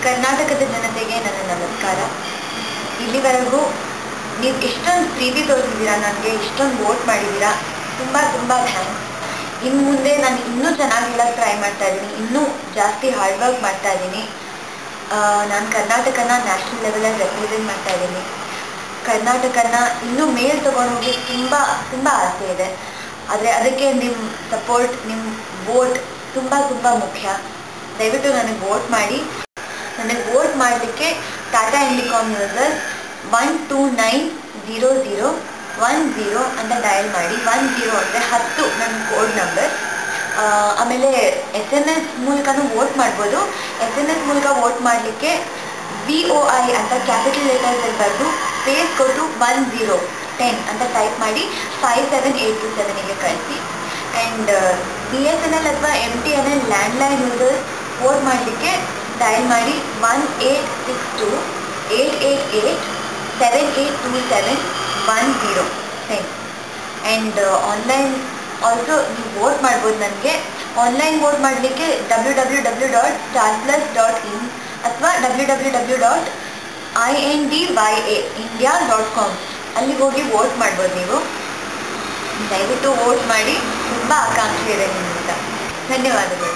ಕರ್ನಾಟಕದ ಜನತೆಗೆ ನನ್ನ ನಮಸ್ಕಾರ. ಇಲ್ಲಿವರೆಗೂ ನೀವು ಇಷ್ಟೊಂದು ಪ್ರೀತಿ ತೋರಿಸಿದ್ದೀರಾ, ನನಗೆ ಇಷ್ಟೊಂದು ವೋಟ್ ಮಾಡಿದ್ದೀರಾ, ತುಂಬ ತುಂಬ ಥ್ಯಾಂಕ್ಸ್. ಇನ್ನು ಮುಂದೆ ನಾನು ಇನ್ನೂ ಚೆನ್ನಾಗಿ ಹೇಳೋಕ್ಕೆ ಟ್ರೈ ಮಾಡ್ತಾ ಇದ್ದೀನಿ, ಇನ್ನೂ ಜಾಸ್ತಿ ಹಾರ್ಡ್ ವರ್ಕ್ ಮಾಡ್ತಾ ಇದ್ದೀನಿ. ನಾನು ಕರ್ನಾಟಕನ ನ್ಯಾಷನಲ್ ಲೆವೆಲಲ್ಲಿ ರೆಪ್ರೆಸೆಂಟ್ ಮಾಡ್ತಾ ಇದ್ದೀನಿ. ಕರ್ನಾಟಕನ ಇನ್ನೂ ಮೇಲ್ ತೊಗೊಂಡೋಗಿ ತುಂಬ ತುಂಬ ಆಸೆ ಇದೆ. ಆದರೆ ಅದಕ್ಕೆ ನಿಮ್ಮ ಸಪೋರ್ಟ್, ನಿಮ್ಮ ವೋಟ್ ತುಂಬ ತುಂಬ ಮುಖ್ಯ. ದಯವಿಟ್ಟು ನನಗೆ ವೋಟ್ ಮಾಡಿ. ನನಗೆ ವೋಟ್ ಮಾಡಲಿಕ್ಕೆ ಟಾಟಾ ಇಂಡಿಕಾಮ್ ಯೂಸರ್ 1290010 ಅಂತ ಡಯಲ್ ಮಾಡಿ. 10 ಅಂದರೆ 10 ನನ್ನ ಕೋಡ್ ನಂಬರ್. ಆಮೇಲೆ SMS ಮೂಲಕನೂ ವೋಟ್ ಮಾಡ್ಬೋದು. SMS ಮೂಲಕ ವೋಟ್ ಮಾಡಲಿಕ್ಕೆ VOI ಅಂತ ಕ್ಯಾಪಿಟಲ್ ಲೆಟರ್ಸಲ್ಲಿ ಬರೆದು ಸ್ಪೇಸ್ ಕೊಟ್ಟು 1010 ಅಂತ ಟೈಪ್ ಮಾಡಿ 57827ಗೆ ಕಳಿಸಿ. ಆ್ಯಂಡ್ BSNL ಅಥವಾ MTNL ಲ್ಯಾಂಡ್ಲೈನ್ ಯೂಸರ್ಸ್ ವೋಟ್ ಮಾಡಲಿಕ್ಕೆ ಡಯಲ್ ಮಾಡಿ 18628887827110. ಆ್ಯಂಡ್ ಆನ್ಲೈನ್ ಆಲ್ಸೋ ನೀವು ವೋಟ್ ಮಾಡ್ಬೋದು. ನನಗೆ ಆನ್ಲೈನ್ ವೋಟ್ ಮಾಡಲಿಕ್ಕೆ www.starplus.in ಅಥವಾ www.indyaindia.com ಅಲ್ಲಿಗೆ ಹೋಗಿ ವೋಟ್ ಮಾಡ್ಬೋದು. ನೀವು ದಯವಿಟ್ಟು ವೋಟ್ ಮಾಡಿ. ತುಂಬ ಆಕಾಂಕ್ಷೆ ಇದೆ ನಿಮ್ಮಿಂದ. ಧನ್ಯವಾದಗಳು.